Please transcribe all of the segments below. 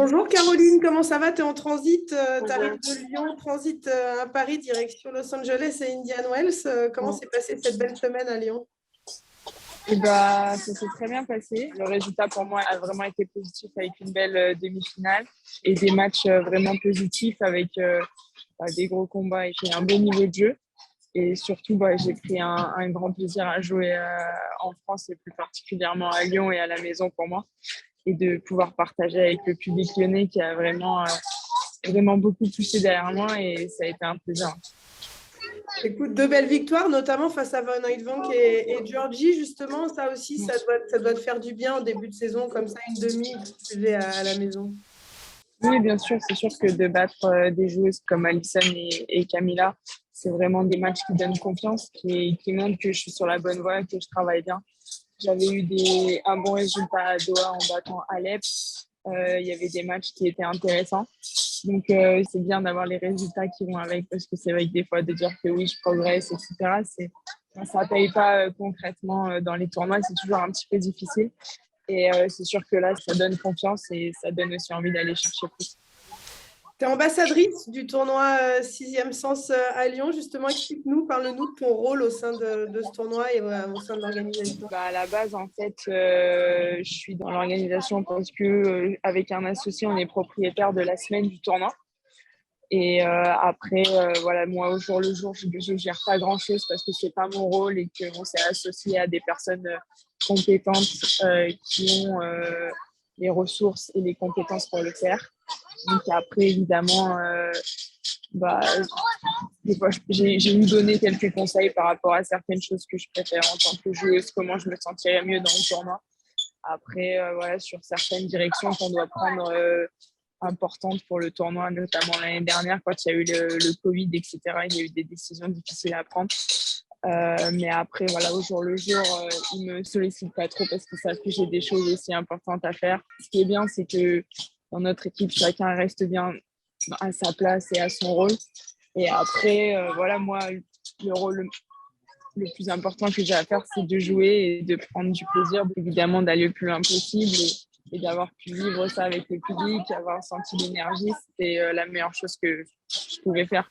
Bonjour Caroline, comment ça va? Tu es en transit, tu arrives de Lyon, transit à Paris, direction Los Angeles et Indian Wells. Comment s'est passée cette belle semaine à Lyon? Ça s'est très bien passé. Le résultat pour moi a vraiment été positif avec une belle demi-finale et des matchs vraiment positifs avec des gros combats et puis un bon niveau de jeu. Et surtout, j'ai pris un grand plaisir à jouer en France et plus particulièrement à Lyon et à la maison pour moi. Et de pouvoir partager avec le public lyonnais qui a vraiment beaucoup poussé derrière moi et ça a été un plaisir. Écoute, deux belles victoires, notamment face à Van Uytvanck et Georgie, justement. Ça aussi, ça doit te faire du bien en début de saison, comme ça, une demi à la maison. Oui, bien sûr, c'est sûr que de battre des joueuses comme Alison et Camilla, c'est vraiment des matchs qui donnent confiance, qui montrent que je suis sur la bonne voie, que je travaille bien. J'avais eu un bon résultat à Doha en battant Alep. Il y avait des matchs qui étaient intéressants. Donc, c'est bien d'avoir les résultats qui vont avec, parce que c'est vrai que des fois, de dire que oui, je progresse, etc., ça ne paye pas concrètement dans les tournois. C'est toujours un petit peu difficile. Et c'est sûr que là, ça donne confiance et ça donne aussi envie d'aller chercher plus. Tu es ambassadrice du tournoi Sixième Sens à Lyon. Justement, explique-nous, parle-nous de ton rôle au sein de ce tournoi et au sein de l'organisation. À la base, en fait, je suis dans l'organisation parce que avec un associé, on est propriétaire de la semaine du tournoi. Et après, moi, au jour le jour, je ne gère pas grand-chose parce que ce n'est pas mon rôle et qu'on s'est associé à des personnes compétentes qui ont les ressources et les compétences pour le faire. Donc après, évidemment, des fois, j'ai eu donné quelques conseils par rapport à certaines choses que je préfère en tant que joueuse, comment je me sentirais mieux dans le tournoi. Après, sur certaines directions qu'on doit prendre importantes pour le tournoi, notamment l'année dernière, quand il y a eu le Covid, etc., il y a eu des décisions difficiles à prendre. Mais après, au jour le jour, ils ne me sollicitent pas trop parce qu'ils savent que j'ai des choses aussi importantes à faire. Ce qui est bien, c'est que dans notre équipe, chacun reste bien à sa place et à son rôle. Et après, moi, le rôle le plus important que j'ai à faire, c'est de jouer et de prendre du plaisir, évidemment d'aller le plus loin possible et d'avoir pu vivre ça avec le public, avoir senti l'énergie. C'était la meilleure chose que je pouvais faire.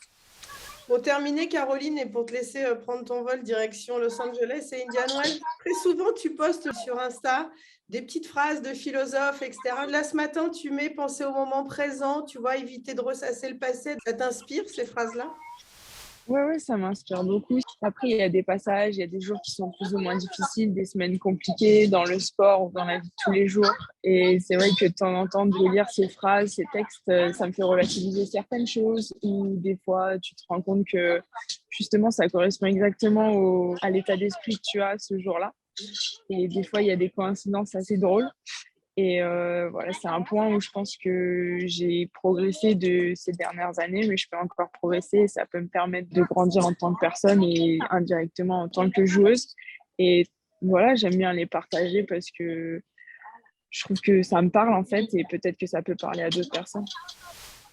Pour terminer, Caroline, et pour te laisser prendre ton vol direction Los Angeles et Indian Wells, très souvent, tu postes sur Insta des petites phrases de philosophes, etc. Là, ce matin, tu mets penser au moment présent, tu vois, éviter de ressasser le passé. Ça t'inspire, ces phrases-là? Oui, ça m'inspire beaucoup. Après, il y a des passages, il y a des jours qui sont plus ou moins difficiles, des semaines compliquées dans le sport ou dans la vie de tous les jours. Et c'est vrai que de temps en temps, de lire ces phrases, ces textes, ça me fait relativiser certaines choses ou des fois, tu te rends compte que justement, ça correspond exactement à l'état d'esprit que tu as ce jour-là. Et des fois, il y a des coïncidences assez drôles. Et c'est un point où je pense que j'ai progressé de ces dernières années, mais je peux encore progresser et ça peut me permettre de grandir en tant que personne et indirectement en tant que joueuse. Et j'aime bien les partager parce que je trouve que ça me parle en fait et peut-être que ça peut parler à d'autres personnes.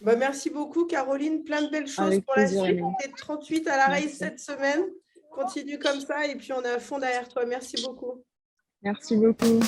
Merci beaucoup, Caroline. Plein de belles choses Avec pour la plaisir, suite. Émilie. Tu es 38 à la race Merci. cette semaine. Continue comme ça et puis on est à fond derrière toi. Merci beaucoup. Merci beaucoup.